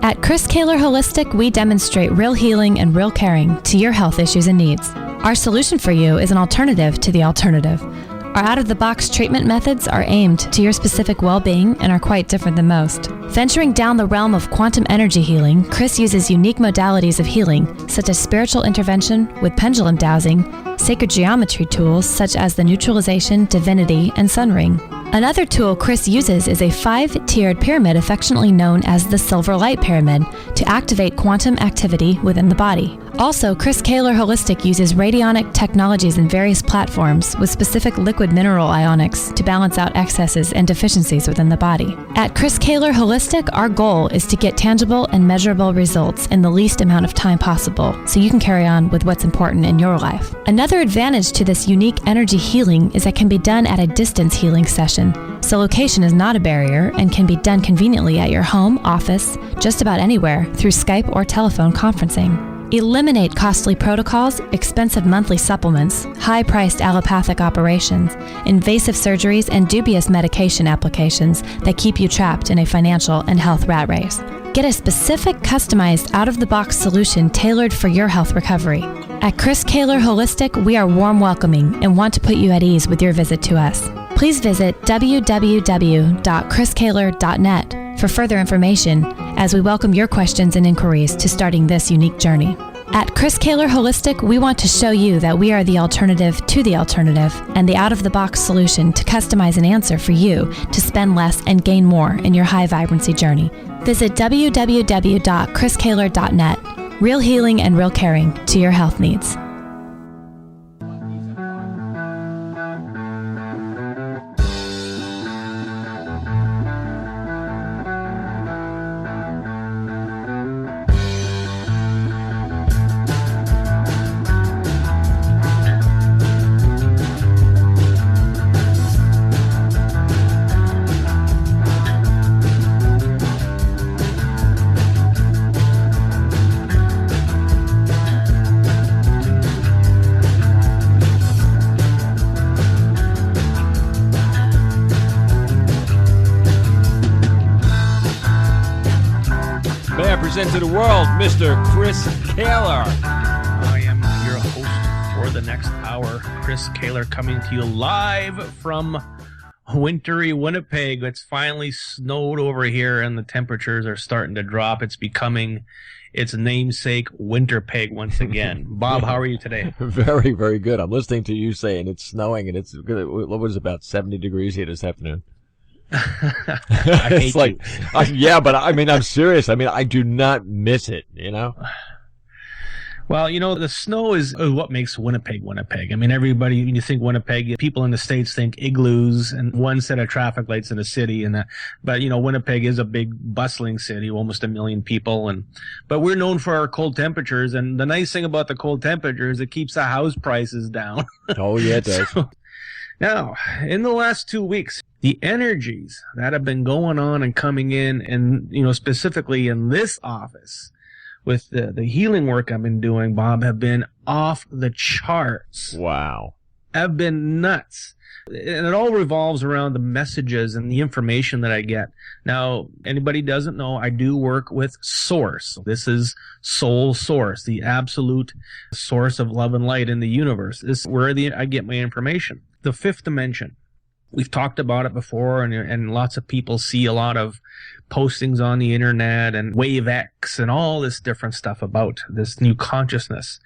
At Chris Kehler Holistic, we demonstrate real healing and real caring to your health issues and needs. Our solution for you is an alternative to the alternative. Our out-of-the-box treatment methods are aimed to your specific well-being and are quite different than most. Venturing down the realm of quantum energy healing, Chris uses unique modalities of healing, such as spiritual intervention with pendulum dowsing, sacred geometry tools such as the neutralization, divinity, and sun ring. Another tool Chris uses is a 5-tiered pyramid affectionately known as the Silver Light Pyramid to activate quantum activity within the body. Also, Chris Kehler Holistic uses radionic technologies in various platforms with specific liquid mineral ionics to balance out excesses and deficiencies within the body. At Chris Kehler Holistic, our goal is to get tangible and measurable results in the least amount of time possible so you can carry on with what's important in your life. Another advantage to this unique energy healing is that it can be done at a distance healing session. So location is not a barrier and can be done conveniently at your home, office, just about anywhere through Skype or telephone conferencing. Eliminate costly protocols, expensive monthly supplements, high-priced allopathic operations, invasive surgeries, and dubious medication applications that keep you trapped in a financial and health rat race. Get a specific, customized, out-of-the-box solution tailored for your health recovery. At Chris Kehler Holistic, we are warm welcoming and want to put you at ease with your visit to us. Please visit www.chriskehler.net for further information as we welcome your questions and inquiries to starting this unique journey. At Chris Kehler Holistic, we want to show you that we are the alternative to the alternative and the out-of-the-box solution to customize an answer for you to spend less and gain more in your high vibrancy journey. Visit www.chriskehler.net. Real healing and real caring to your health needs. Present to the world, Mr. Chris Kehler. I am your host for the next hour, Chris Kehler, coming to you live from wintry Winnipeg. It's finally snowed over here and the temperatures are starting to drop. It's becoming its namesake, Winterpeg, once again. Bob, how are you today? Very, very good. I'm listening to you saying it's snowing and it's, what was it, about 70 degrees here this afternoon? It's like, yeah, but I mean, I'm serious. I mean, I do not miss it, you know? Well, you know, the snow is what makes Winnipeg Winnipeg. I mean, everybody, when you think Winnipeg, people in the States think igloos and one set of traffic lights in a city. But, you know, Winnipeg is a big bustling city, almost 1 million people. But we're known for our cold temperatures. And the nice thing about the cold temperatures, it keeps the house prices down. Oh, yeah, it does. Now, in the last 2 weeks, the energies that have been going on and coming in, and, you know, specifically in this office with the healing work I've been doing, Bob, have been off the charts. Wow. Have been nuts. And it all revolves around the messages and the information that I get. Now, anybody doesn't know, I do work with Source. This is Soul Source, the absolute source of love and light in the universe. This is where I get my information. The fifth dimension. We've talked about it before, and lots of people see a lot of postings on the internet and Wave X and all this different stuff about this new consciousness.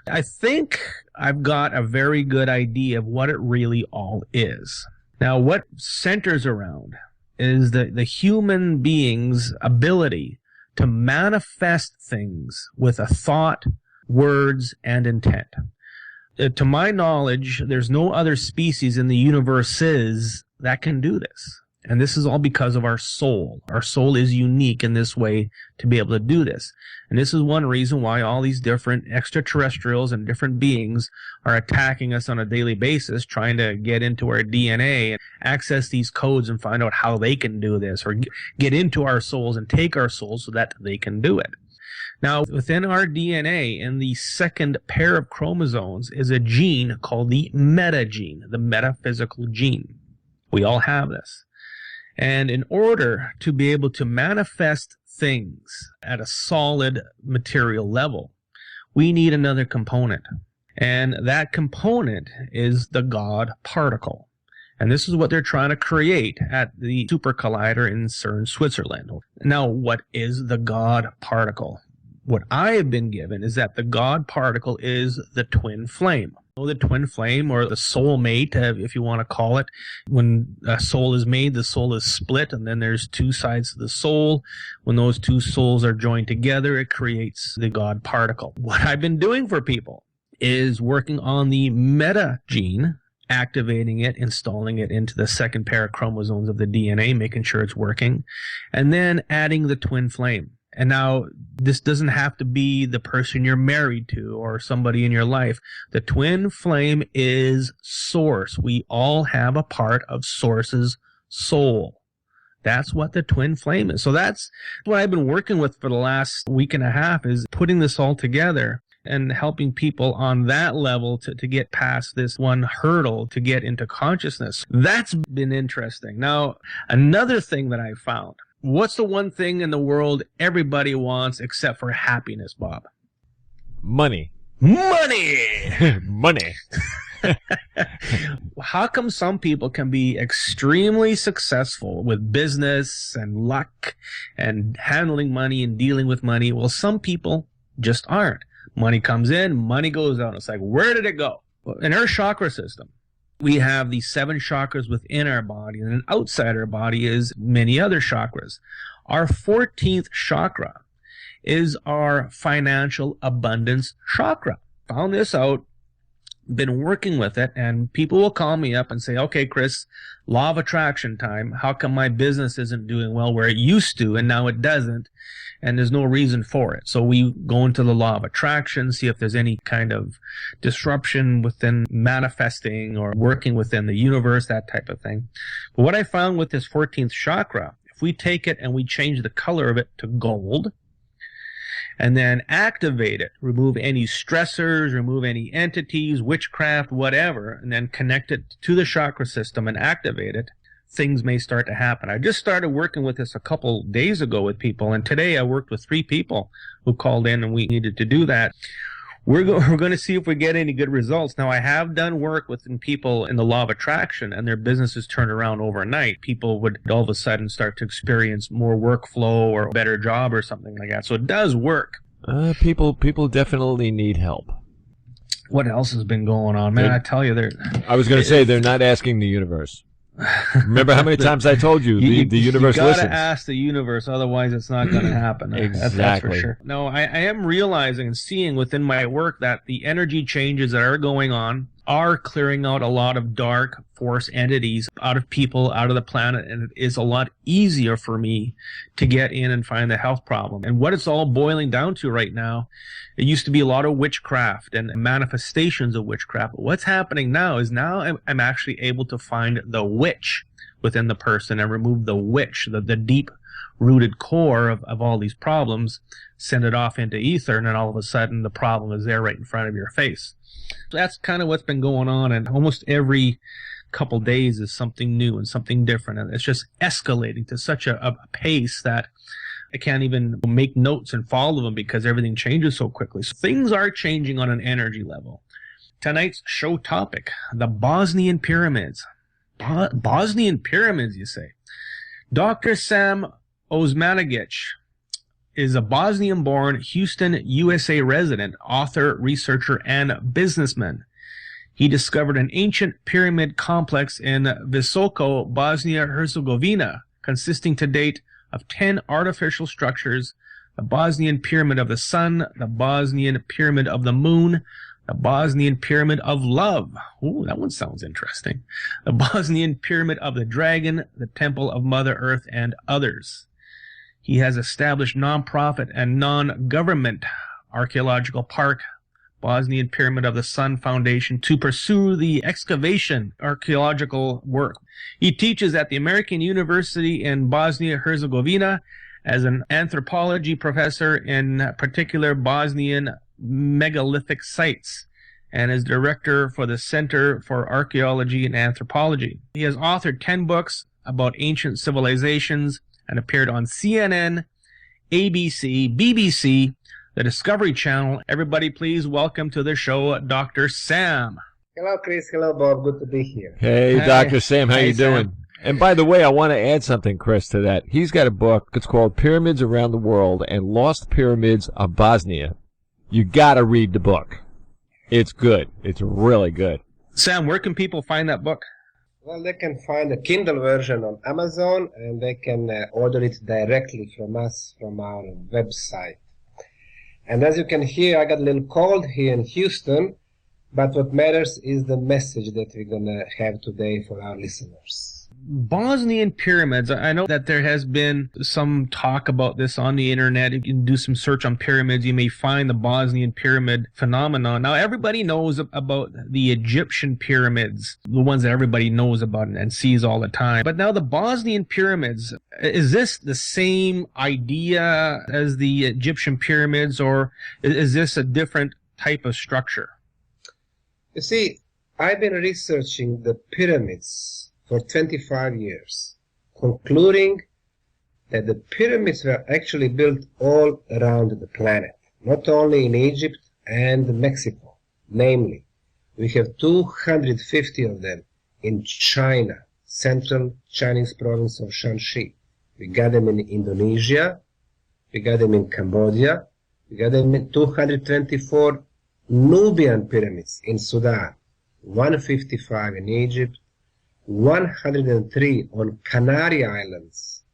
I think I've got a very good idea of what it really all is. Now, what centers around is the human being's ability to manifest things with a thought, words, and intent. To my knowledge, there's no other species in the universes that can do this. And this is all because of our soul. Our soul is unique in this way to be able to do this. And this is one reason why all these different extraterrestrials and different beings are attacking us on a daily basis, trying to get into our DNA and access these codes and find out how they can do this, or get into our souls and take our souls so that they can do it. Now, within our DNA, in the second pair of chromosomes, is a gene called the metagene, the metaphysical gene. We all have this. And in order to be able to manifest things at a solid material level, we need another component. And that component is the God particle. And this is what they're trying to create at the Super Collider in CERN, Switzerland. Now, what is the God particle? What I have been given is that the God particle is the twin flame. The twin flame, or the soul mate, if you want to call it. When a soul is made, the soul is split, and then there's two sides to the soul. When those two souls are joined together, it creates the God particle. What I've been doing for people is working on the meta gene, activating it, installing it into the second pair of chromosomes of the DNA, making sure it's working, and then adding the twin flame. And now, this doesn't have to be the person you're married to or somebody in your life. The twin flame is Source. We all have a part of Source's soul. That's what the twin flame is. So that's what I've been working with for the last week and a half, is putting this all together and helping people on that level to get past this one hurdle to get into consciousness. That's been interesting. Now, another thing that I found, what's the one thing in the world everybody wants except for happiness, Bob? Money. Money! Money. How come some people can be extremely successful with business and luck and handling money and dealing with money? Well, some people just aren't. Money comes in, money goes out. It's like, where did it go? Well, in our chakra system, we have the 7 chakras within our body, and then outside our body is many other chakras. Our 14th chakra is our financial abundance chakra. Found this out, been working with it, and people will call me up and say, okay, Chris, law of attraction time. How come my business isn't doing well where it used to and now it doesn't? And there's no reason for it. So we go into the law of attraction, see if there's any kind of disruption within manifesting or working within the universe, that type of thing. But what I found with this 14th chakra, if we take it and we change the color of it to gold, and then activate it, remove any stressors, remove any entities, witchcraft, whatever, and then connect it to the chakra system and activate it, things may start to happen. I just started working with this a couple days ago with people, and today I worked with 3 people who called in and we needed to do that. We're going to see if we get any good results. Now, I have done work with people in the law of attraction, and their businesses turned around overnight. People would all of a sudden start to experience more workflow or a better job or something like that. So it does work. People definitely need help. What else has been going on? Man, I tell you, I was going to say, they're not asking the universe. Remember how many times I told you the universe listens? You gotta ask the universe, otherwise it's not going to happen. Exactly. That's for sure. No, I am realizing and seeing within my work that the energy changes that are going on are clearing out a lot of dark force entities out of people, out of the planet, and it is a lot easier for me to get in and find the health problem. And what it's all boiling down to right now, it used to be a lot of witchcraft and manifestations of witchcraft. But what's happening now is I'm actually able to find the witch within the person and remove the witch, the deep-rooted core of all these problems, send it off into ether, and then all of a sudden the problem is there right in front of your face. So that's kind of what's been going on, and almost every couple days is something new and something different, and it's just escalating to such a pace that I can't even make notes and follow them because everything changes so quickly. So things are changing on an energy level. Tonight's show topic, the Bosnian Pyramids. Bosnian Pyramids, you say? Dr. Sam Osmanagich is a Bosnian-born Houston, USA resident, author, researcher, and businessman. He discovered an ancient pyramid complex in Visoko, Bosnia-Herzegovina, consisting to date of 10 artificial structures: the Bosnian Pyramid of the Sun, the Bosnian Pyramid of the Moon, the Bosnian Pyramid of Love. Ooh, that one sounds interesting. The Bosnian Pyramid of the Dragon, the Temple of Mother Earth, and others. He has established non-profit and non-government Archaeological Park, Bosnian Pyramid of the Sun Foundation to pursue the excavation archaeological work. He teaches at the American University in Bosnia-Herzegovina as an anthropology professor, in particular Bosnian megalithic sites, and is director for the Center for Archaeology and Anthropology. He has authored 10 books about ancient civilizations and appeared on CNN, ABC, BBC, the Discovery Channel. Everybody, please welcome to the show Dr. Sam. Hello, Chris. Hello, Bob. Good to be here. Hey, Hi. Dr. Sam, how Hey, you doing? Sam. And by the way, I want to add something, Chris, to that. He's got a book. It's called Pyramids Around the World and Lost Pyramids of Bosnia. You got to read the book. It's good. It's really good. Sam, where can people find that book? Well, they can find a Kindle version on Amazon, and they can order it directly from us, from our website. And as you can hear, I got a little cold here in Houston, but what matters is the message that we're going to have today for our listeners. Bosnian pyramids. I know that there has been some talk about this on the internet. You can do some search on pyramids. You may find the Bosnian pyramid phenomenon. Now, everybody knows about the Egyptian pyramids, the ones that everybody knows about and sees all the time. But now the Bosnian pyramids, is this the same idea as the Egyptian pyramids, or is this a different type of structure? You see, I've been researching the pyramids for 25 years, concluding that the pyramids were actually built all around the planet, not only in Egypt and Mexico. Namely, we have 250 of them in China, central Chinese province of Shanxi. We got them in Indonesia, we got them in Cambodia, we got them in 224 Nubian pyramids in Sudan, 155 in Egypt, 103 on Canary Islands,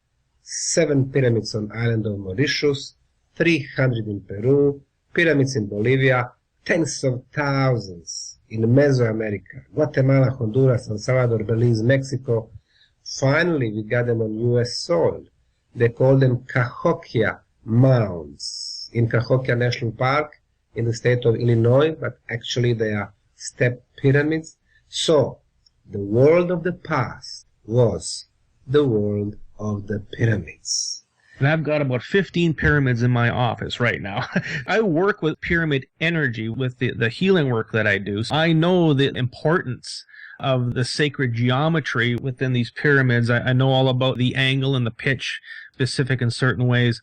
7 pyramids on island of Mauritius, 300 in Peru, pyramids in Bolivia, tens of thousands in Mesoamerica, Guatemala, Honduras, El Salvador, Belize, Mexico. Finally, we got them on U.S. soil. They call them Cahokia mounds in Cahokia National Park in the state of Illinois, but actually they are step pyramids. So, the world of the past was the world of the pyramids. And I've got about 15 pyramids in my office right now. I work with pyramid energy with the healing work that I do. So I know the importance of the sacred geometry within these pyramids. I know all about the angle and the pitch, specific in certain ways.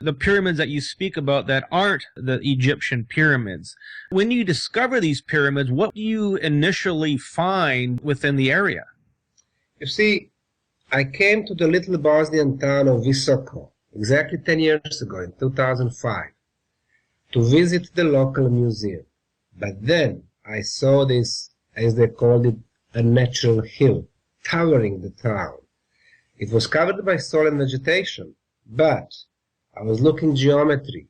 The pyramids that you speak about that aren't the Egyptian pyramids. When you discover these pyramids, what do you initially find within the area? You see, I came to the little Bosnian town of Visoko exactly 10 years ago in 2005 to visit the local museum. But then I saw this, as they called it, a natural hill towering the town. It was covered by soil and vegetation, but I was looking geometry,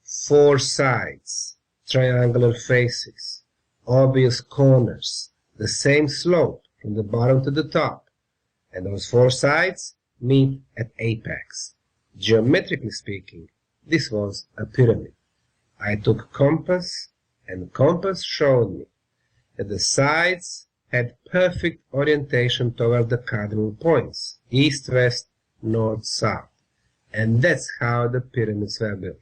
4 sides, triangular faces, obvious corners, the same slope from the bottom to the top, and those 4 sides meet at apex. Geometrically speaking, this was a pyramid. I took compass, and the compass showed me that the sides had perfect orientation toward the cardinal points, east, west, north, south. And that's how the pyramids were built.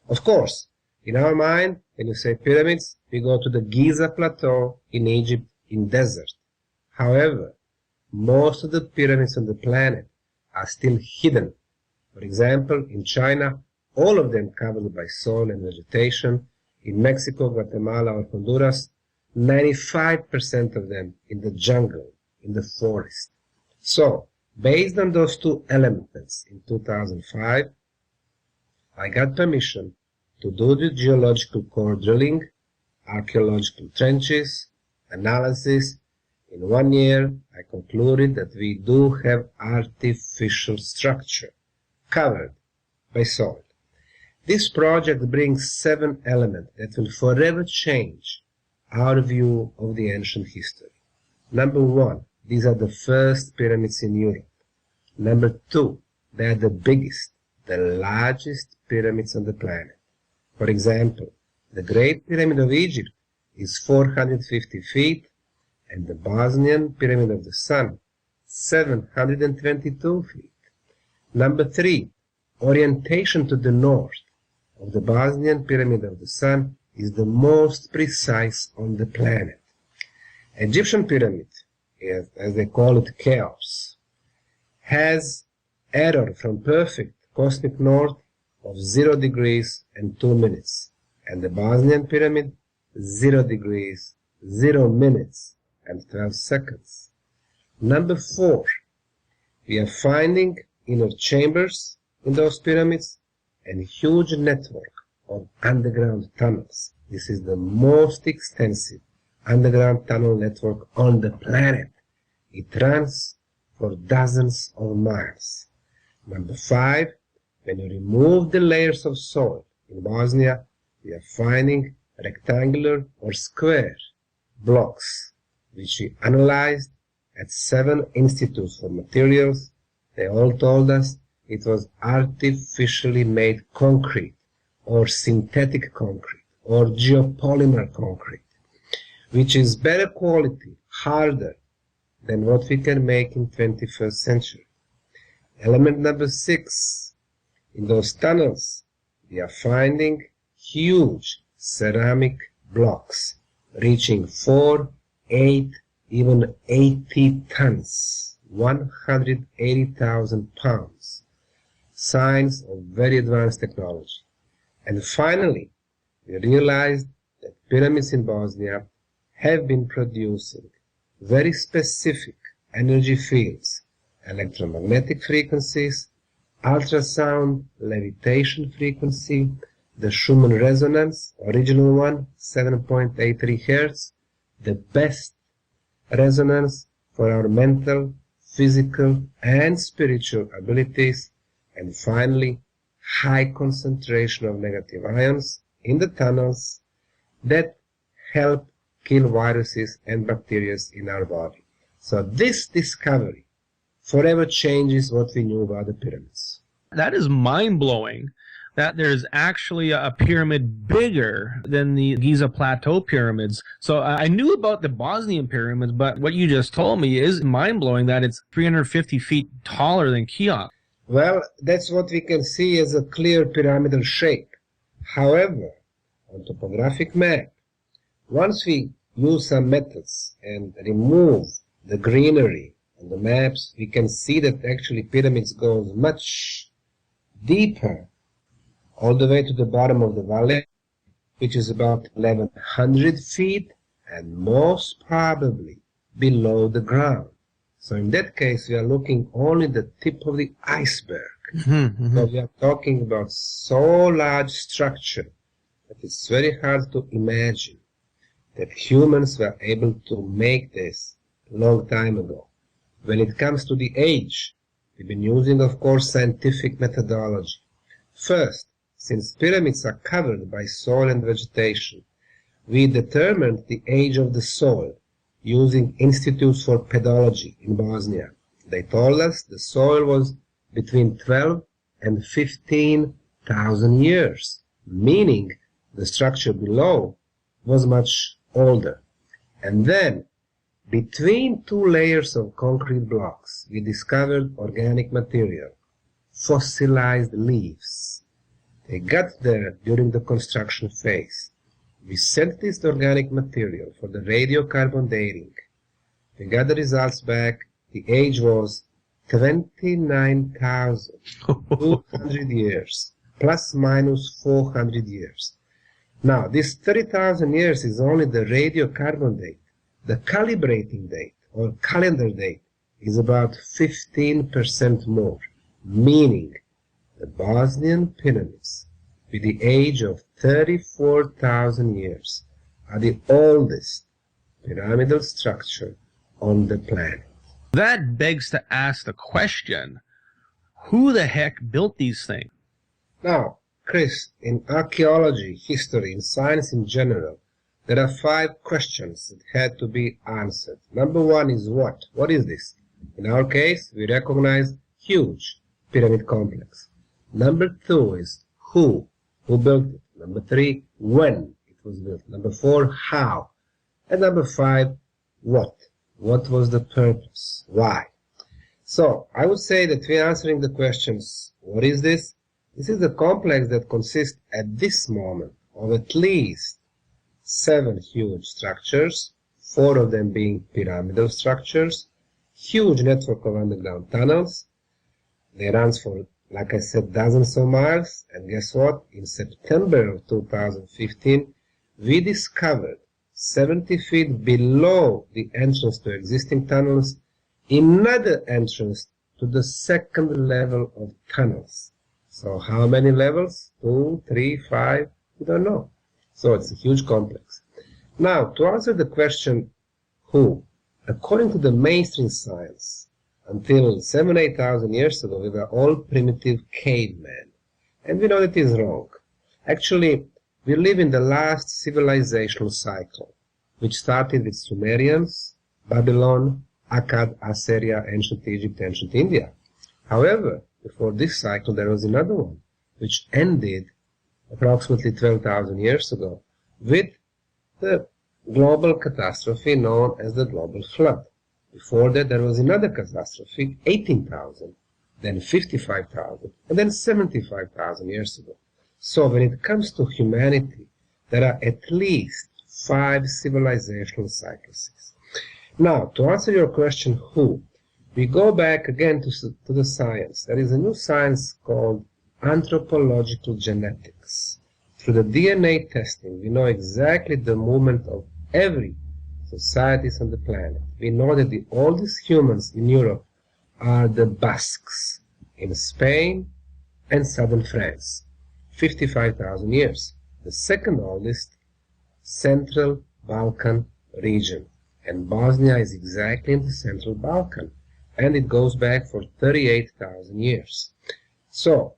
Of course, in our mind, when you say pyramids, we go to the Giza Plateau in Egypt in desert. However, most of the pyramids on the planet are still hidden. For example, in China, all of them covered by soil and vegetation. In Mexico, Guatemala, or Honduras, 95% of them in the jungle, in the forest. So, based on those 2 elements in 2005, I got permission to do the geological core drilling, archaeological trenches, analysis. In 1 year, I concluded that we do have artificial structure covered by soil. This project brings 7 elements that will forever change our view of the ancient history. Number 1, these are the first pyramids in Europe. Number 2, they are the biggest, the largest pyramids on the planet. For example, the Great Pyramid of Egypt is 450 feet, and the Bosnian Pyramid of the Sun, 722 feet. Number 3, orientation to the north of the Bosnian Pyramid of the Sun is the most precise on the planet. Egyptian pyramid, as they call it, chaos, has error from perfect cosmic north of 0 degrees and 2 minutes, and the Bosnian Pyramid 0 degrees, 0 minutes and 12 seconds. Number 4, we are finding inner chambers in those pyramids and a huge network of underground tunnels. This is the most extensive underground tunnel network on the planet. It runs for dozens of miles. Number 5, when you remove the layers of soil in Bosnia, we are finding rectangular or square blocks, which we analyzed at 7 institutes for materials. They all told us it was artificially made concrete or synthetic concrete or geopolymer concrete, which is better quality, harder than what we can make in 21st century. Element number 6, in those tunnels, we are finding huge ceramic blocks reaching 4, 8, even 80 tons, 180,000 pounds, signs of very advanced technology. And finally, we realized that pyramids in Bosnia have been producing very specific energy fields, electromagnetic frequencies, ultrasound levitation frequency, the Schumann resonance, original one, 7.83 Hz, the best resonance for our mental, physical, and spiritual abilities, and finally, high concentration of negative ions in the tunnels that help kill viruses and bacteria in our body. So this discovery forever changes what we knew about the pyramids. That is mind-blowing, that there's actually a pyramid bigger than the Giza Plateau pyramids. So I knew about the Bosnian pyramids, but what you just told me is mind-blowing, that it's 350 feet taller than Cheops. Well, that's what we can see as a clear pyramidal shape. However, on topographic map, once we use some methods and remove the greenery on the maps, we can see that actually pyramids goes much deeper, all the way to the bottom of the valley, which is about 1100 feet, and most probably below the ground. So in that case, we are looking only the tip of the iceberg. So we are talking about so large structure that it's very hard to imagine that humans were able to make this a long time ago. When it comes to the age, we've been using, of course, scientific methodology. First, since pyramids are covered by soil and vegetation, we determined the age of the soil using institutes for pedology in Bosnia. They told us the soil was between 12 and 15,000 years, meaning the structure below was much older. And then, between 2 layers of concrete blocks, we discovered organic material, fossilized leaves. They got there during the construction phase. We sent this organic material for the radiocarbon dating. We got the results back. The age was 29,200 years, plus minus 400 years. Now, this 30,000 years is only the radiocarbon date. The calibrating date, or calendar date, is about 15% more, meaning the Bosnian pyramids, with the age of 34,000 years, are the oldest pyramidal structure on the planet. That begs to ask the question, who the heck built these things? Now, Chris, in archaeology, history, and science in general, there are 5 questions that had to be answered. Number 1 is what? What is this? In our case, we recognize huge pyramid complex. Number 2 is who? Who built it? Number 3, when it was built. Number 4, how? And number 5, what? What was the purpose? Why? So, I would say that we are answering the questions, what is this? This is a complex that consists at this moment of at least 7 huge structures, 4 of them being pyramidal structures, huge network of underground tunnels. They run for like I said, dozens of miles, and guess what? In September of 2015, we discovered 70 feet below the entrance to existing tunnels, another entrance to the second level of tunnels. So how many levels? 2, 3, 5? We don't know. So it's a huge complex. Now, to answer the question, who? According to the mainstream science, until 7,000-8,000 years ago, we were all primitive cavemen. And we know that is wrong. Actually, we live in the last civilizational cycle, which started with Sumerians, Babylon, Akkad, Assyria, ancient Egypt, ancient India. However, before this cycle, there was another one, which ended approximately 12,000 years ago with the global catastrophe known as the global flood. Before that, there was another catastrophe, 18,000, then 55,000, and then 75,000 years ago. So when it comes to humanity, there are at least 5 civilizational cycles. Now, to answer your question, who? We go back again to the science. There is a new science called anthropological genetics. Through the DNA testing, we know exactly the movement of every societies on the planet. We know that the oldest humans in Europe are the Basques in Spain and southern France, 55,000 years. The second oldest, Central Balkan region. And Bosnia is exactly in the Central Balkan. And it goes back for 38,000 years. So,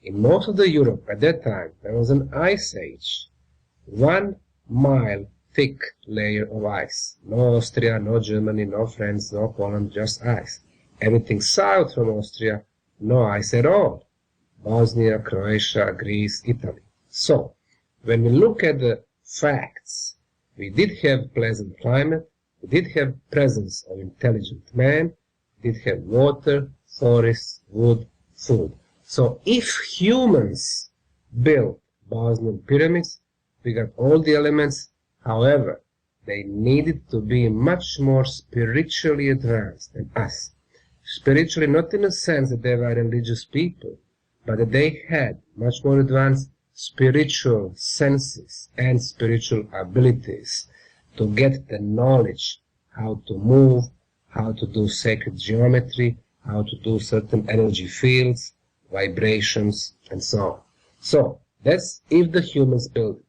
in most of the Europe at that time, there was an ice age. 1 mile thick layer of ice. No Austria, no Germany, no France, no Poland, just ice. Everything south from Austria, no ice at all. Bosnia, Croatia, Greece, Italy. So, when we look at the facts, we did have pleasant climate, we did have presence of intelligent man, we did have water, forests, wood, food. So if humans built Bosnian pyramids, we got all the elements. However, they needed to be much more spiritually advanced than us. Spiritually, not in the sense that they were religious people, but that they had much more advanced spiritual senses and spiritual abilities to get the knowledge how to move, how to do sacred geometry, how to do certain energy fields, vibrations, and so on. So, that's if the humans build it.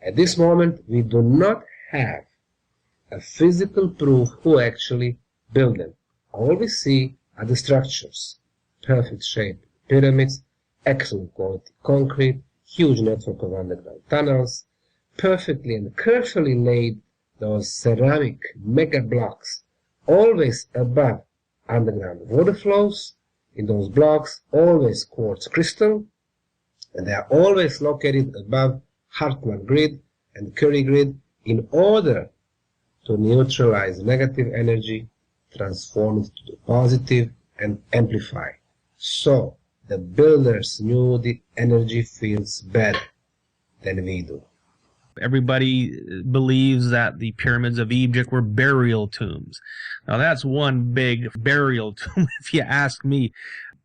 At this moment, we do not have a physical proof who actually built them. All we see are the structures, perfect shape pyramids, excellent quality concrete, huge network of underground tunnels, perfectly and carefully laid those ceramic mega blocks, always above underground water flows. In those blocks, always quartz crystal, and they are always located above Hartmann grid and Curie grid in order to neutralize negative energy, transform it to positive, and amplify. So, the builders knew the energy fields better than we do. Everybody believes that the pyramids of Egypt were burial tombs. Now that's one big burial tomb, if you ask me.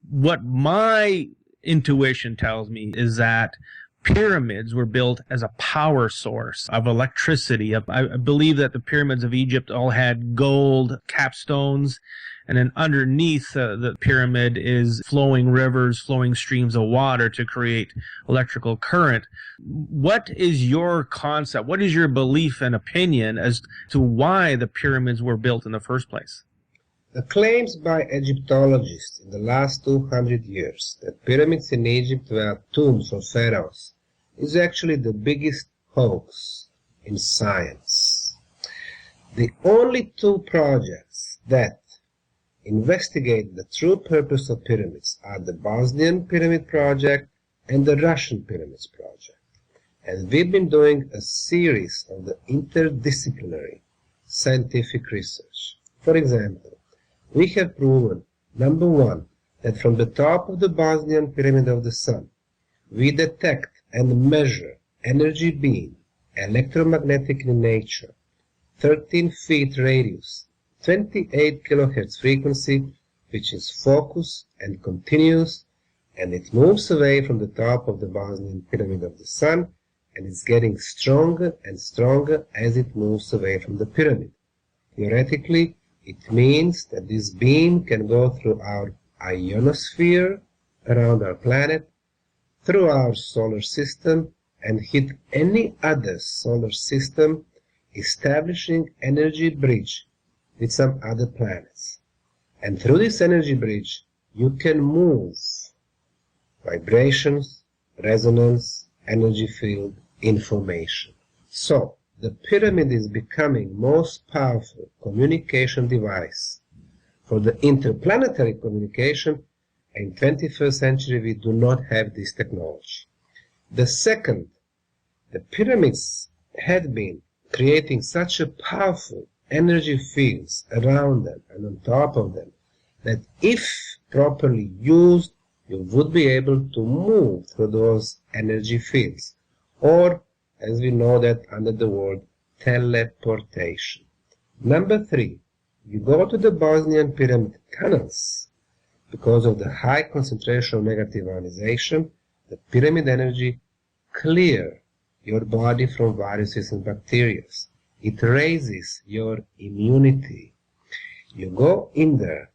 What my intuition tells me is that pyramids were built as a power source of electricity. I believe that the pyramids of Egypt all had gold capstones, and then underneath the pyramid is flowing rivers, flowing streams of water to create electrical current. What is your concept? What is your belief and opinion as to why the pyramids were built in the first place? The claims by Egyptologists in the last 200 years that pyramids in Egypt were tombs for pharaohs is actually the biggest hoax in science. The only 2 projects that investigate the true purpose of pyramids are the Bosnian Pyramid Project and the Russian Pyramids Project. And we've been doing a series of the interdisciplinary scientific research. For example, we have proven, number 1, that from the top of the Bosnian Pyramid of the Sun, we detect and measure energy beam, electromagnetic in nature, 13 feet radius, 28 kilohertz frequency, which is focused and continuous, and it moves away from the top of the Bosnian Pyramid of the Sun, and it's getting stronger and stronger as it moves away from the pyramid. Theoretically, it means that this beam can go through our ionosphere around our planet, through our solar system, and hit any other solar system, establishing energy bridge with some other planets. And through this energy bridge, you can move vibrations, resonance, energy field, information. So, the pyramid is becoming most powerful communication device for the interplanetary communication. In 21st century, we do not have this technology. The second, the pyramids had been creating such a powerful energy fields around them and on top of them that if properly used, you would be able to move through those energy fields, or as we know that under the word teleportation. Number 3, you go to the Bosnian Pyramid tunnels. Because of the high concentration of negative ionization, the pyramid energy clear your body from viruses and bacteria. It raises your immunity. You go in there.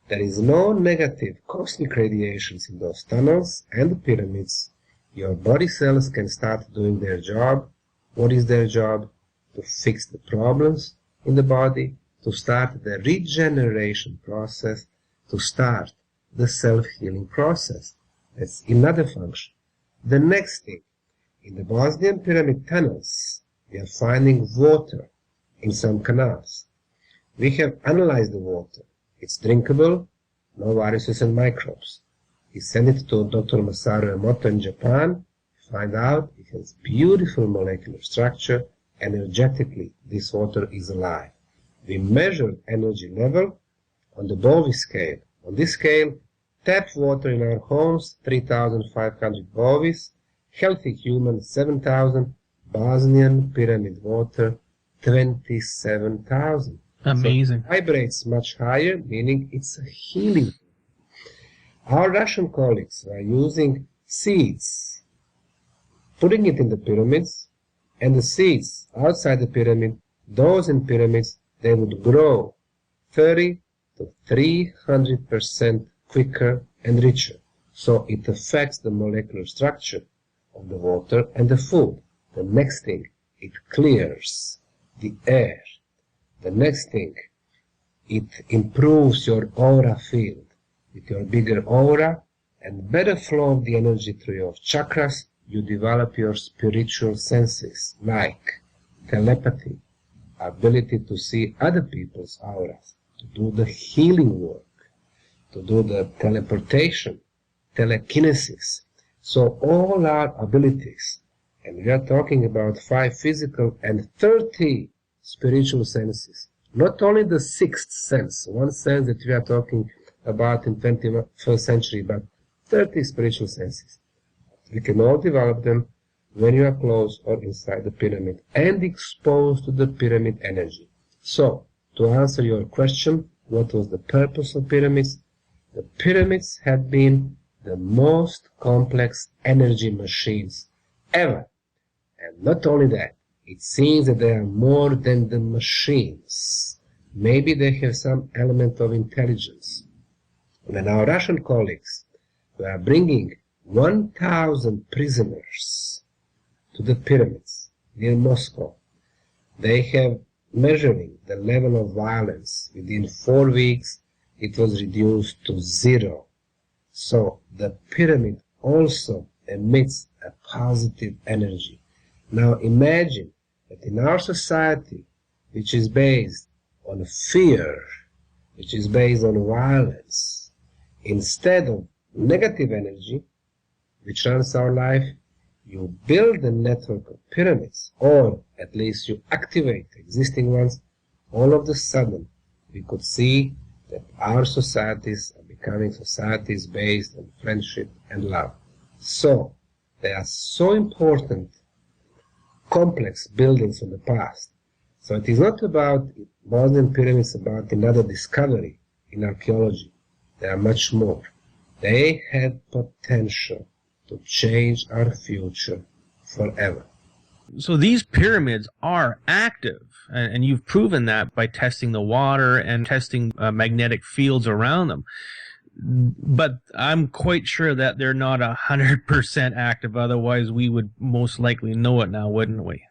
There is no negative cosmic radiations in those tunnels and the pyramids. Your body cells can start doing their job. What is their job? To fix the problems in the body, to start the regeneration process, to start the self-healing process. That's another function. The next thing, in the Bosnian Pyramid tunnels, we are finding water in some canals. We have analyzed the water. It's drinkable, no viruses and microbes. We send it to Dr. Masaru Emoto in Japan. Find out it has beautiful molecular structure. Energetically, this water is alive. We measured energy level on the Bowie scale. On this scale, tap water in our homes, 3,500 Bowies, healthy human, 7,000, Bosnian Pyramid water, 27,000. Amazing. So it vibrates much higher, meaning it's a healing. Our Russian colleagues are using seeds, putting it in the pyramids, and the seeds outside the pyramid, those in pyramids, they would grow 30 to 300% quicker and richer. So it affects the molecular structure of the water and the food. The next thing, it clears the air. The next thing, it improves your aura field. With your bigger aura and better flow of the energy through your chakras, you develop your spiritual senses like telepathy, ability to see other people's auras, to do the healing work, to do the teleportation, telekinesis. So all our abilities, and we are talking about 5 physical and 30 spiritual senses. Not only the 6th sense, one sense that we are talking about in 21st century, but 30 spiritual senses. We can all develop them when you are close or inside the pyramid and exposed to the pyramid energy. So, to answer your question, what was the purpose of pyramids? The pyramids have been the most complex energy machines ever. And not only that, it seems that they are more than the machines. Maybe they have some element of intelligence. When our Russian colleagues were bringing 1,000 prisoners to the pyramids near Moscow, they have measuring the level of violence. Within 4 weeks, it was reduced to 0. So the pyramid also emits a positive energy. Now imagine that in our society, which is based on fear, which is based on violence, instead of negative energy, which runs our life, you build a network of pyramids, or at least you activate existing ones. All of a sudden, we could see that our societies are becoming societies based on friendship and love. So, they are so important, complex buildings from the past. So it is not about Bosnian pyramids, about another discovery in archaeology. There are much more. They had potential to change our future forever. So these pyramids are active, and you've proven that by testing the water and testing magnetic fields around them. But I'm quite sure that they're not 100% active, otherwise we would most likely know it now, wouldn't we?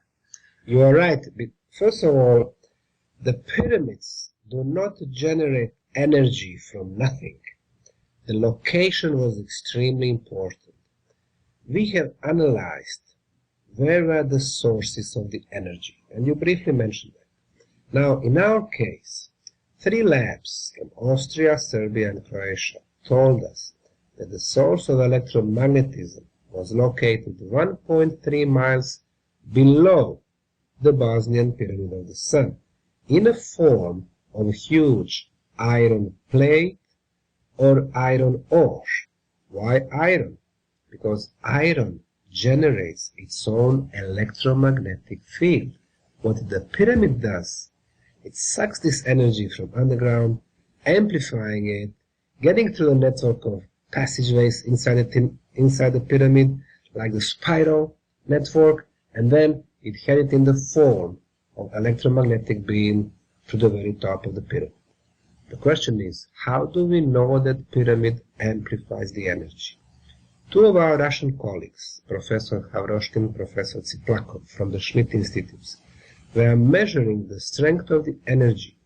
You are right. First of all, the pyramids do not generate energy from nothing. The location was extremely important. We have analyzed where were the sources of the energy, and you briefly mentioned that. Now, in our case, 3 labs from Austria, Serbia, and Croatia told us that the source of electromagnetism was located 1.3 miles below the Bosnian Pyramid of the Sun, in a form of huge iron plate or iron ore. Why iron? Because iron generates its own electromagnetic field. What the pyramid does, it sucks this energy from underground, amplifying it, getting through a network of passageways inside the pyramid, like the spiral network, and then it had it in the form of electromagnetic beam to the very top of the pyramid. The question is, how do we know that pyramid amplifies the energy? 2 of our Russian colleagues, Professor Havroshkin, Professor Tsiplakov from the Schmidt Institutes, were measuring the strength of the energy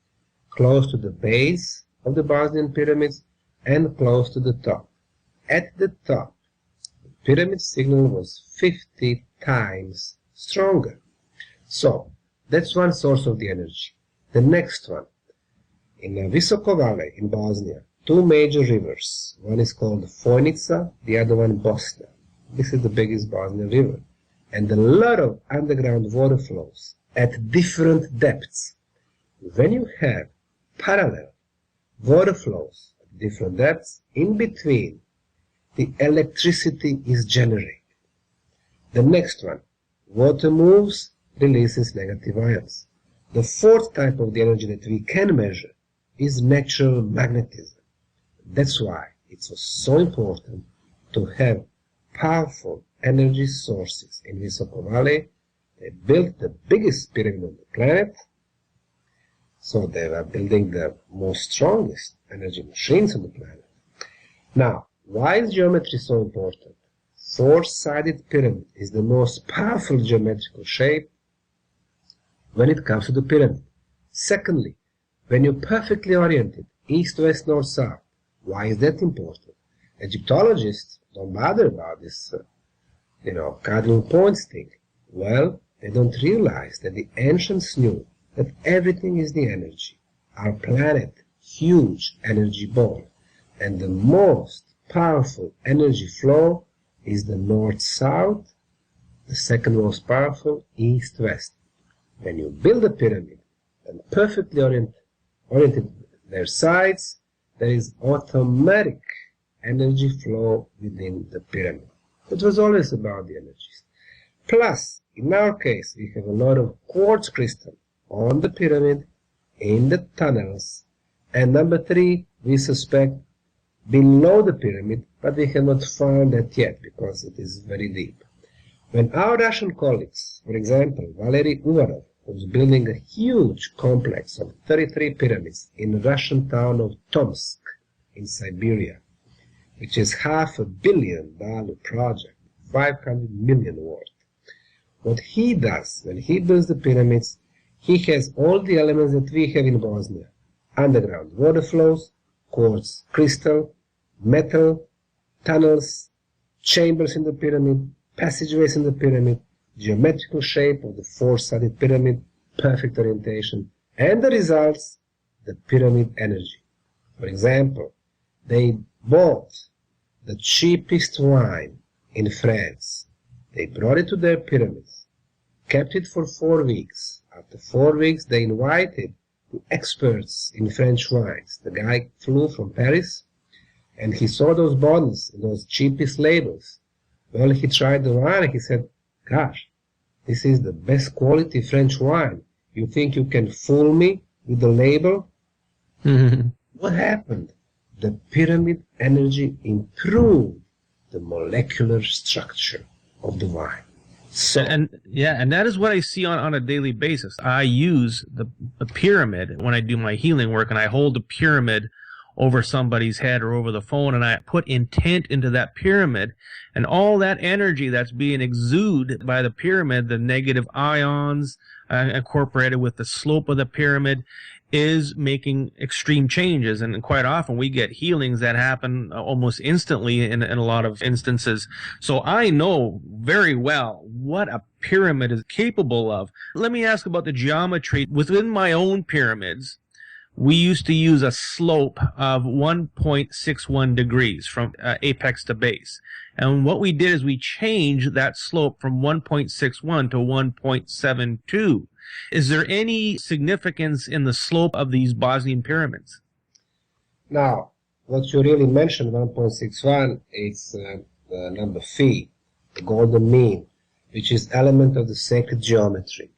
close to the base of the Bosnian pyramids and close to the top. At the top, the pyramid signal was 50 times stronger. So, that's one source of the energy. The next one, in the Visoko Valley in Bosnia, 2 major rivers. One is called Fojnica, the other one Bosna. This is the biggest Bosnian river. And a lot of underground water flows at different depths. When you have parallel water flows at different depths, in between, the electricity is generated. The next one, water moves, releases negative ions. The 4th type of the energy that we can measure is natural magnetism. That's why it was so important to have powerful energy sources in Visoko Valley. They built the biggest pyramid on the planet, so they were building the most strongest energy machines on the planet. Now, why is geometry so important? 4-sided pyramid is the most powerful geometrical shape when it comes to the pyramid. Secondly, when you're perfectly oriented, east, west, north, south, why is that important? Egyptologists don't bother about this, cardinal points thing. Well, they don't realize that the ancients knew that everything is the energy. Our planet, huge energy ball, and the most powerful energy flow is the north-south, the second most powerful, east-west. When you build a pyramid and perfectly oriented their sides, there is automatic energy flow within the pyramid. It was always about the energies. Plus, in our case, we have a lot of quartz crystal on the pyramid, in the tunnels, and number 3, we suspect below the pyramid, but we have not found that yet because it is very deep. When our Russian colleagues, for example, Valery Uvarov, was building a huge complex of 33 pyramids in the Russian town of Tomsk in Siberia, which is $500 million project, 500 million worth. What he does when he builds the pyramids, he has all the elements that we have in Bosnia: underground water flows, quartz crystal, metal, tunnels, chambers in the pyramid, passageways in the pyramid, geometrical shape of the 4-sided pyramid, perfect orientation, and the results, the pyramid energy. For example, they bought the cheapest wine in France. They brought it to their pyramids, kept it for 4 weeks. After 4 weeks, they invited the experts in French wines. The guy flew from Paris, and he saw those bottles, those cheapest labels. Well, he tried the wine, and he said, "Gosh, this is the best quality French wine. You think you can fool me with the label?" What happened? the pyramid energy improved the molecular structure of the vine. So, and that is what I see on a daily basis. I use the pyramid when I do my healing work, and I hold the pyramid over somebody's head or over the phone, and I put intent into that pyramid, and all that energy that's being exuded by the pyramid, the negative ions incorporated with the slope of the pyramid, is making extreme changes. And quite often we get healings that happen almost instantly in a lot of instances. So I know very well what a pyramid is capable of. Let me ask about the geometry. Within my own pyramids, we used to use a slope of 1.61 degrees from apex to base. And what we did is we changed that slope from 1.61 to 1.72. Is there any significance in the slope of these Bosnian pyramids? now, what you really mentioned, 1.61, is the number phi, the golden mean, which is element of the sacred geometry.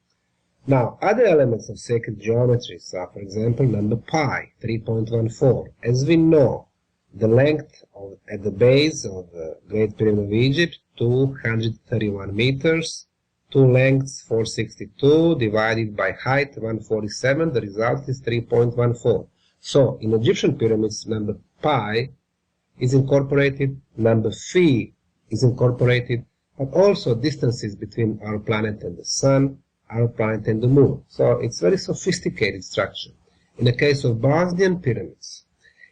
Now, other elements of sacred geometry are, for example, number pi, 3.14. As we know, the length at the base of the Great Pyramid of Egypt, 231 meters, two lengths, 462, divided by height, 147, the result is 3.14. So, in Egyptian pyramids, number pi is incorporated, number phi is incorporated, but also distances between our planet and the sun, our planet and the moon. So it's very sophisticated structure. In the case of Bosnian pyramids,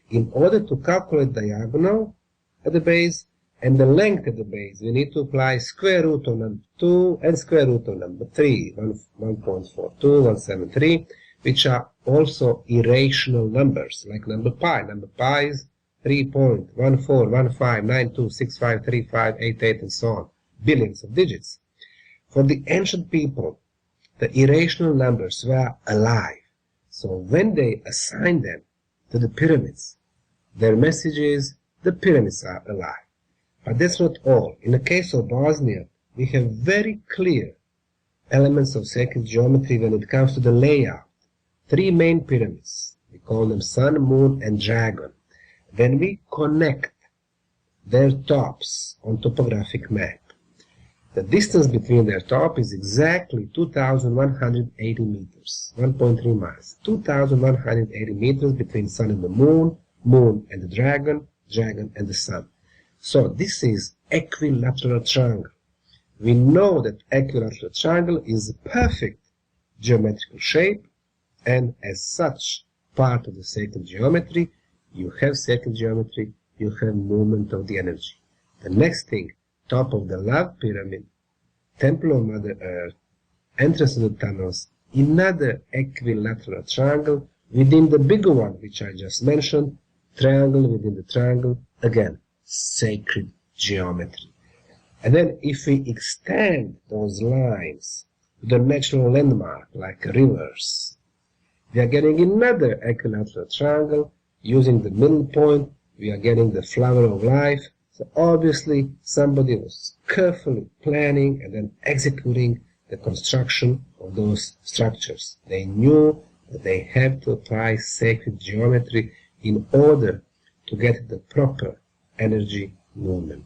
in order to calculate diagonal at the base and the length at the base, we need to apply square root of number 2 and square root of number 3, 1.42, 173, which are also irrational numbers, like number pi. Number pi is 3.141592653588 and so on, billions of digits. For the ancient people, the irrational numbers were alive. So when they assigned them to the pyramids, their message is, the pyramids are alive. But that's not all. In the case of Bosnia, we have very clear elements of sacred geometry when it comes to the layout. Three main pyramids, we call them sun, moon, and dragon. When we connect their tops on topographic map, the distance between their top is exactly 2,180 meters, 1.3 miles. 2,180 meters between sun and the moon, moon and the dragon, dragon and the sun. So this is equilateral triangle. We know that equilateral triangle is a perfect geometrical shape, and as such, part of the sacred geometry. You have sacred geometry, you have movement of the energy. The next thing, top of the love pyramid, temple of Mother Earth, entrance to the tunnels, another equilateral triangle within the bigger one, which I just mentioned, triangle within the triangle, again, sacred geometry. And then if we extend those lines to the natural landmark, like rivers, we are getting another equilateral triangle. Using the middle point, we are getting the flower of life. So obviously somebody was carefully planning and then executing the construction of those structures. They knew that they had to apply sacred geometry in order to get the proper energy movement.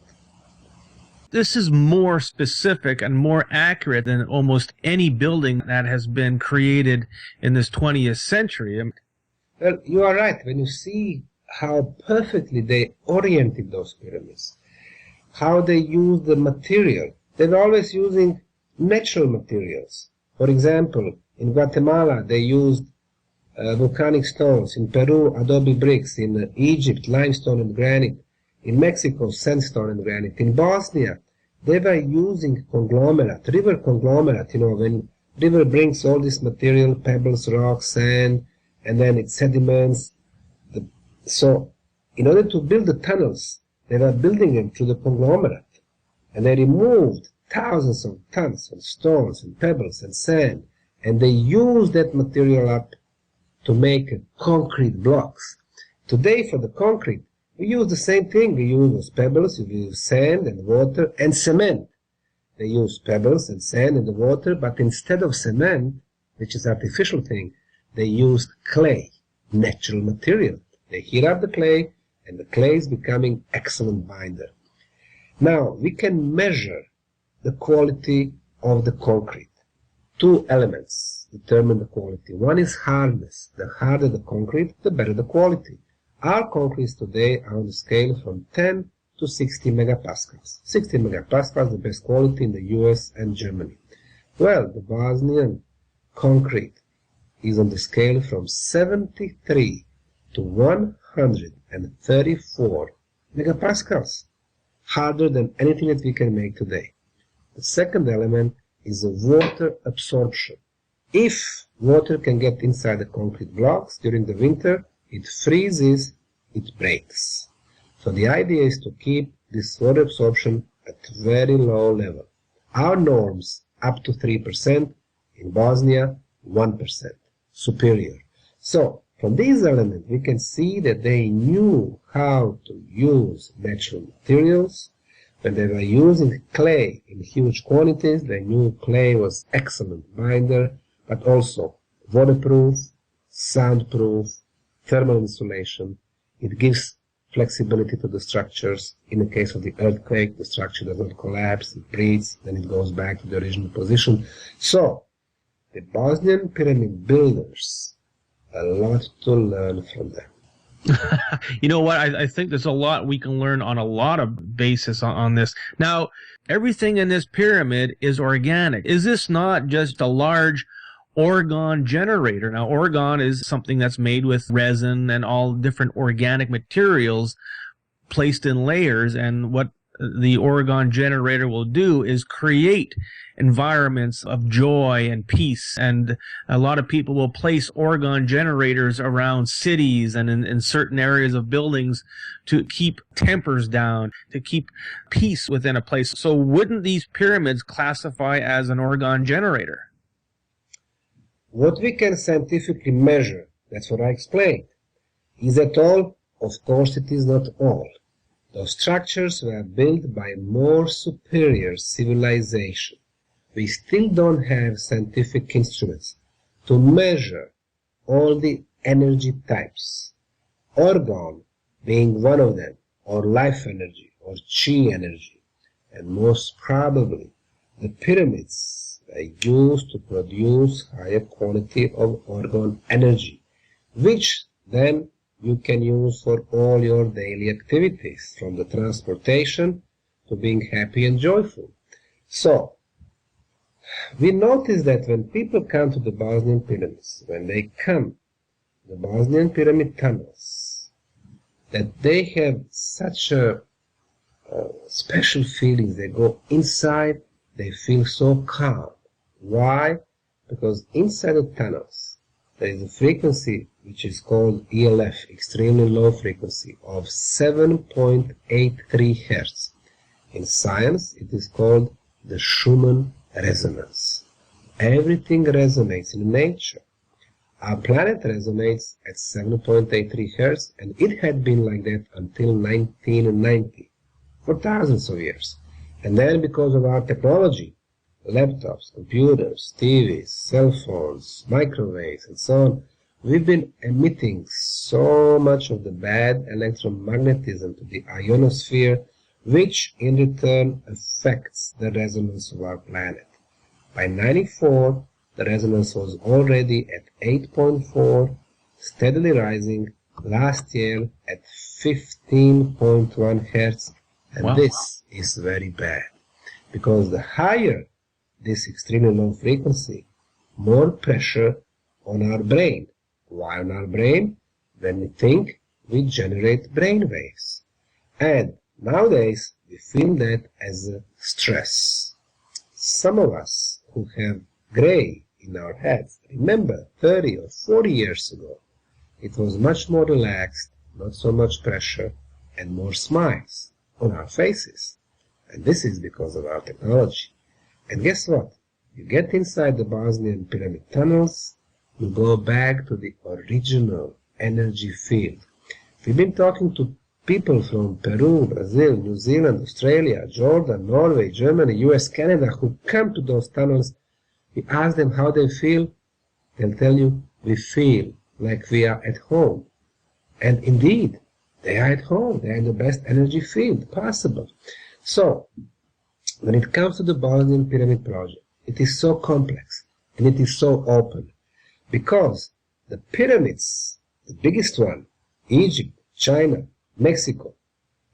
This is more specific and more accurate than almost any building that has been created in this 20th century. Well, you are right. When you see how perfectly they oriented those pyramids, how they used the material, they were always using natural materials. For example, in Guatemala, they used volcanic stones. In Peru, adobe bricks. In Egypt, limestone and granite. In Mexico, sandstone and granite. In Bosnia, they were using conglomerate, river conglomerate. You know, when river brings all this material, pebbles, rocks, sand, and then it sediments. So, in order to build the tunnels, they were building them through the conglomerate. And they removed thousands of tons of stones and pebbles and sand. And they used that material up to make concrete blocks. Today, for the concrete, we use the same thing. We use those pebbles, we use sand and water and cement. They use pebbles and sand and the water, but instead of cement, which is an artificial thing, they used clay, natural material. They heat up the clay and the clay is becoming excellent binder. Now, we can measure the quality of the concrete. Two elements determine the quality. One is hardness. The harder the concrete, the better the quality. Our concretes today are on the scale from 10 to 60 megapascals. 60 megapascals, the best quality in the US and Germany. Well, the Bosnian concrete is on the scale from 73 to 134 megapascals. Harder than anything that we can make today. The second element is the water absorption. If water can get inside the concrete blocks during the winter, it freezes, it breaks. So the idea is to keep this water absorption at very low level. Our norms up to 3%, in Bosnia 1%, superior. So from these elements we can see that they knew how to use natural materials. When they were using clay in huge quantities, they knew clay was excellent binder, but also waterproof, soundproof, thermal insulation. It gives flexibility to the structures. In the case of the earthquake, the structure does not collapse, it breathes, then it goes back to the original position. So, the Bosnian pyramid builders, a lot to learn from them. You know what? I think there's a lot we can learn on a lot of basis on this. Now, everything in this pyramid is organic. Is this not just a large orgone generator? Now, orgone is something that's made with resin and all different organic materials placed in layers, and what the orgone generator will do is create environments of joy and peace. And a lot of people will place orgone generators around cities and in certain areas of buildings to keep tempers down, to keep peace within a place. So wouldn't these pyramids classify as an orgone generator? What we can scientifically measure, that's what I explained, is that all, of course it is not all. Those structures were built by more superior civilization. We still don't have scientific instruments to measure all the energy types, orgone being one of them, or life energy, or chi energy, and most probably the pyramids were used to produce higher quality of orgone energy, which then you can use for all your daily activities, from the transportation to being happy and joyful. So, we notice that when people come to the Bosnian pyramids, when they come to the Bosnian pyramid tunnels, that they have such a special feelings. They go inside, they feel so calm. Why? Because inside the tunnels, there is a frequency which is called ELF, extremely low frequency, of 7.83 Hertz. In science, it is called the Schumann resonance. Everything resonates in nature. Our planet resonates at 7.83 Hertz, and it had been like that until 1990, for thousands of years. And then because of our technology, laptops, computers, TVs, cell phones, microwaves, and so on, we've been emitting so much of the bad electromagnetism to the ionosphere, which in return affects the resonance of our planet. By 94, the resonance was already at 8.4, steadily rising, last year at 15.1 Hertz, and Wow. This is very bad, because the higher this extremely low frequency, more pressure on our brain. Why on our brain? When we think, we generate brain waves. And nowadays, we feel that as a stress. Some of us who have gray in our heads, remember 30 or 40 years ago, it was much more relaxed, not so much pressure, and more smiles on our faces. And this is because of our technology. And guess what? You get inside the Bosnian pyramid tunnels, you go back to the original energy field. We've been talking to people from Peru, Brazil, New Zealand, Australia, Jordan, Norway, Germany, US, Canada, who come to those tunnels. We ask them how they feel. They'll tell you, we feel like we are at home. And indeed, They are at home. They are in the best energy field possible. So, when it comes to the Bosnian Pyramid project, it is so complex and it is so open because the pyramids, the biggest one, Egypt, China, Mexico,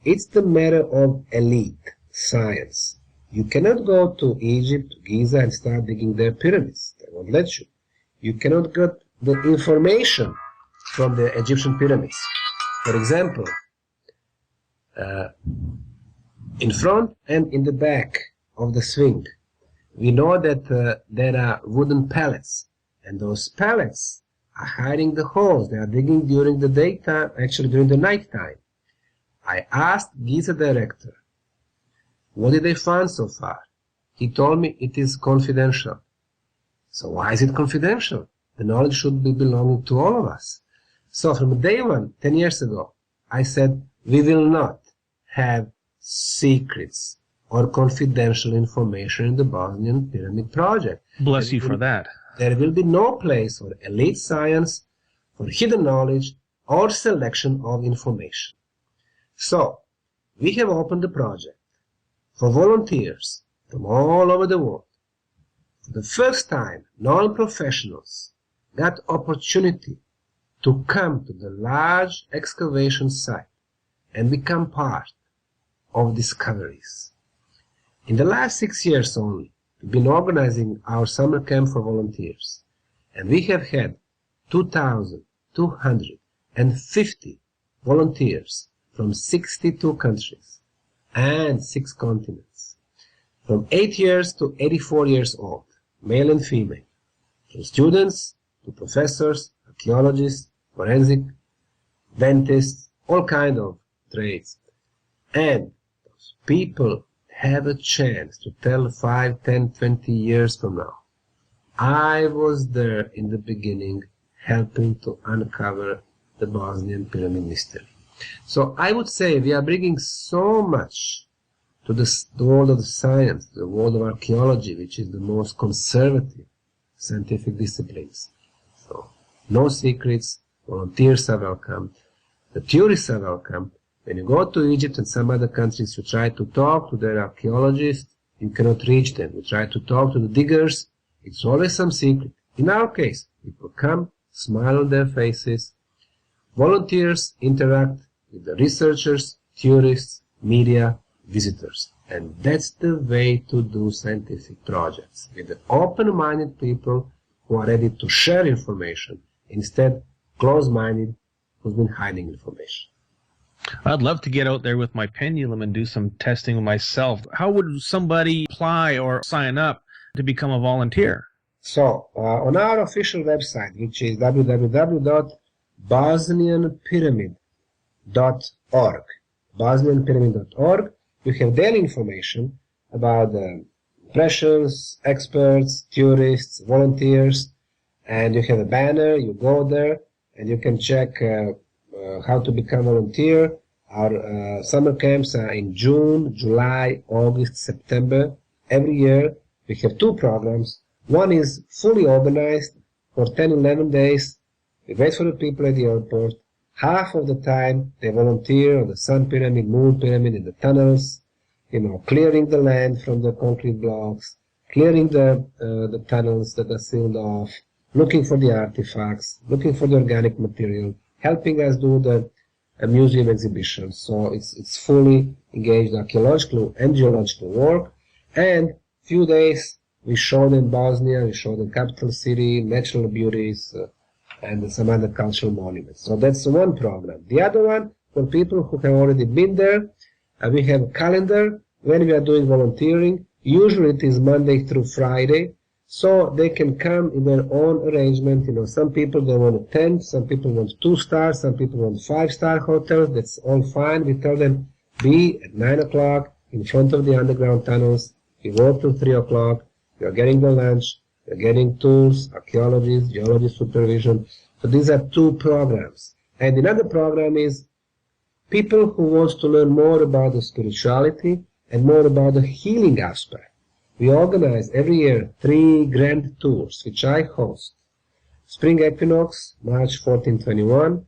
it's the matter of elite science. You cannot go to Egypt, to Giza, and start digging their pyramids. They won't let you. You cannot get the information from the Egyptian pyramids. For example, in front and in the back of the Sphinx, we know that there are wooden pallets, and those pallets are hiding the holes. They are digging during the daytime, actually during the nighttime. I asked Giza director, what did they find so far? He told me it is confidential. So why is it confidential? The knowledge should be belonging to all of us. So from day one, 10 years ago, I said, we will not have secrets or confidential information in the Bosnian Pyramid project. Bless you for that. There will be no place for elite science, for hidden knowledge, or selection of information. So, we have opened the project for volunteers from all over the world. For the first time, non-professionals got opportunity to come to the large excavation site and become part of discoveries. In the last 6 years only, we've been organizing our summer camp for volunteers, and we have had 2,250 volunteers from 62 countries and 6 continents, from 8 years to 84 years old, male and female, from students to professors, archaeologists, forensic, dentists, all kinds of trades. And those people have a chance to tell 5, 10, 20 years from now, I was there in the beginning helping to uncover the Bosnian Pyramid mystery. So I would say we are bringing so much to the world of science, the world of archaeology, which is the most conservative scientific disciplines. So no secrets, volunteers are welcome, the tourists are welcome. When you go to Egypt and some other countries, you try to talk to their archaeologists, you cannot reach them. You try to talk to the diggers, it's always some secret. In our case, people come, smile on their faces, volunteers interact with the researchers, tourists, media, visitors. And that's the way to do scientific projects, with the open-minded people who are ready to share information, instead closed-minded who's been hiding information. I'd love to get out there with my pendulum and do some testing myself. How would somebody apply or sign up to become a volunteer? So, on our official website, which is www.bosnianpyramid.org, bosnianpyramid.org, you have daily information about the impressions, experts, tourists, volunteers, and you have a banner, you go there, and you can check how to become a volunteer. Our summer camps are in June, July, August, September. Every year we have 2 programs. One is fully organized for 10-11 days. We wait for the people at the airport. Half of the time they volunteer on the Sun Pyramid, Moon Pyramid, in the tunnels, clearing the land from the concrete blocks, clearing the tunnels that are sealed off, looking for the artifacts, looking for the organic material, helping us do the museum exhibitions. So it's fully engaged archaeological and geological work. And few days we show them Bosnia, we show them capital city, natural beauties, and some other cultural monuments. So that's one program. The other one, for people who have already been there, we have a calendar when we are doing volunteering. Usually it is Monday through Friday. So they can come in their own arrangement. Some people they want a tent, some people want 2-star, some people want 5-star hotels. That's all fine. We tell them be at 9 o'clock in front of the underground tunnels. You work till 3 o'clock. You are getting the lunch. You are getting tools, archaeologists, geology supervision. So these are 2 programs. And another program is people who want to learn more about the spirituality and more about the healing aspect. We organize every year 3 grand tours, which I host. Spring Equinox, March 14-21,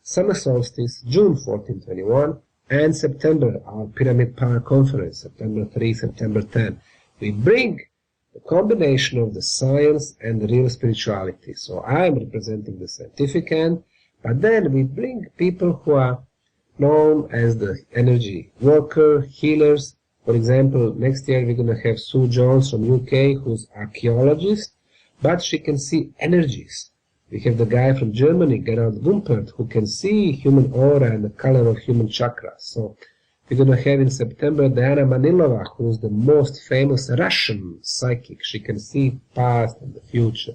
summer solstice, June 1421, and September, our Pyramid Park Conference, September 3, September 10. We bring the combination of the science and the real spirituality. So I am representing the scientific end, but then we bring people who are known as the energy worker, healers. For example, next year we're going to have Sue Jones from UK, who's archaeologist, but she can see energies. We have the guy from Germany, Gerald Gumpert, who can see human aura and the color of human chakras. So we're going to have in September Diana Manilova, who's the most famous Russian psychic. She can see past and the future.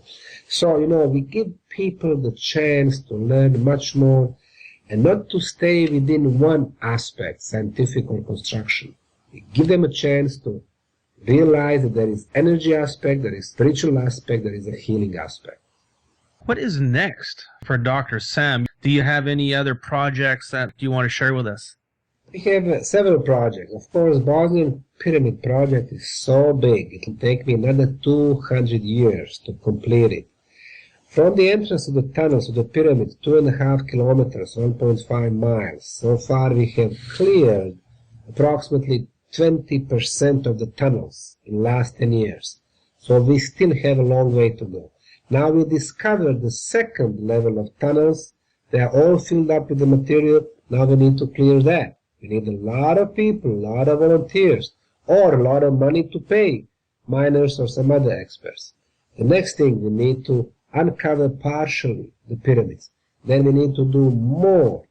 So, we give people the chance to learn much more and not to stay within one aspect, scientific or construction. We give them a chance to realize that there is energy aspect, there is spiritual aspect, there is a healing aspect. What is next for Dr. Sam? Do you have any other projects that you want to share with us? We have several projects. Of course, Bosnian Pyramid project is so big, it will take me another 200 years to complete it. From the entrance to the tunnels to the pyramid, 2.5 kilometers, 1.5 miles. So far we have cleared approximately 20% of the tunnels in the last 10 years. So we still have a long way to go. Now we discovered the second level of tunnels. They are all filled up with the material. Now we need to clear that. We need a lot of people, a lot of volunteers, or a lot of money to pay miners or some other experts. The next thing, we need to uncover partially the pyramids. Then we need to do more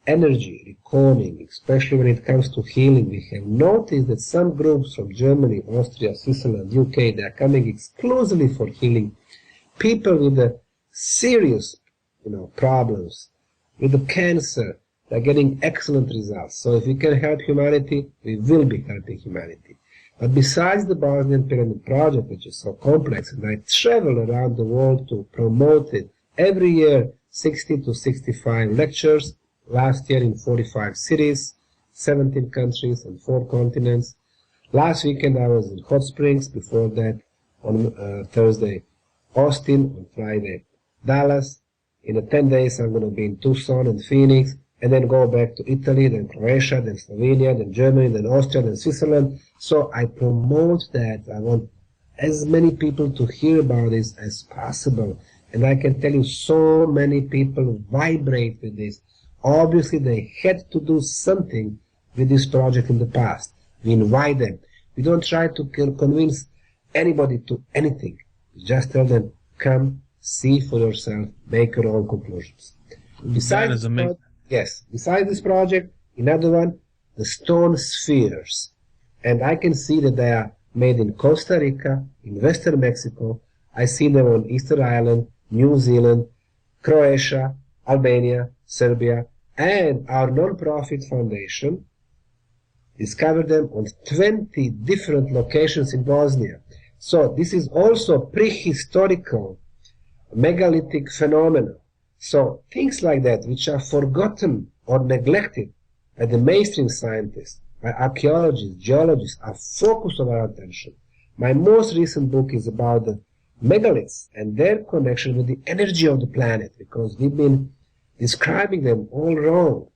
energy recording, especially when it comes to healing. We have noticed that some groups from Germany, Austria, Switzerland, UK, they are coming exclusively for healing people with the serious, problems, with the cancer. They're getting excellent results. So if we can help humanity, we will be helping humanity. But besides the Bosnian Pyramid Project, which is so complex, and I travel around the world to promote it, every year 60 to 65 lectures, last year in 45 cities, 17 countries and 4 continents. Last weekend I was in Hot Springs, before that on Thursday Austin, on Friday Dallas. In 10 days I'm going to be in Tucson and Phoenix, and then go back to Italy, then Croatia, then Slovenia, then Germany, then Austria, then Switzerland. So I promote that. I want as many people to hear about this as possible. And I can tell you, so many people vibrate with this. Obviously, they had to do something with this project in the past. We invite them. We don't try to convince anybody to anything. We just tell them, come, see for yourself, make your own conclusions. That is amazing. Yes. Besides this project, another one, the stone spheres. And I can see that they are made in Costa Rica, in Western Mexico. I see them on Easter Island, New Zealand, Croatia, Albania, Serbia, and our non-profit foundation discovered them on 20 different locations in Bosnia. So this is also prehistorical megalithic phenomena. So things like that, which are forgotten or neglected by the mainstream scientists, by archaeologists, geologists, are focus of our attention. My most recent book is about the megaliths and their connection with the energy of the planet, because we've been describing them all wrong.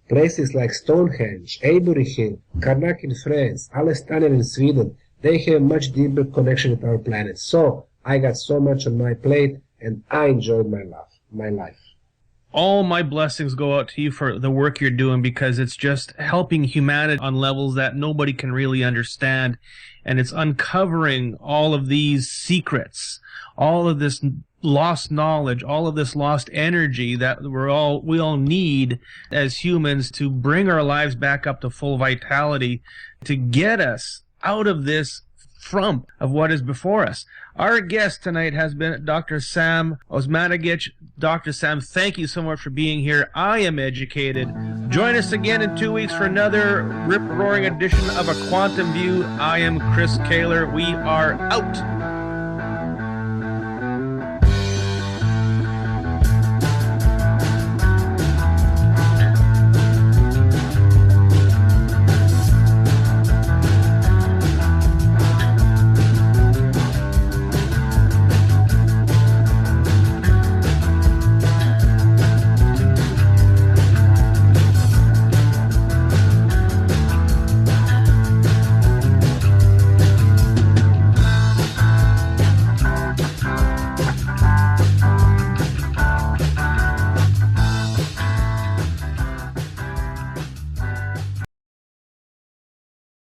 Places like Stonehenge, Avebury Hill, Karnak in France, Alestaner in Sweden, they have much deeper connection with our planet. So I got so much on my plate, and I enjoyed my life. All my blessings go out to you for the work you're doing, because it's just helping humanity on levels that nobody can really understand. And it's uncovering all of these secrets, all of this lost knowledge, all of this lost energy that we all need as humans to bring our lives back up to full vitality, to get us out of this frump of what is before us. Our guest tonight has been Dr. Sam Osmanagich. Dr. Sam, thank you so much for being here. I am educated. Join us again in 2 weeks for another rip-roaring edition of A Quantum View. I am Chris Kehler. We are out.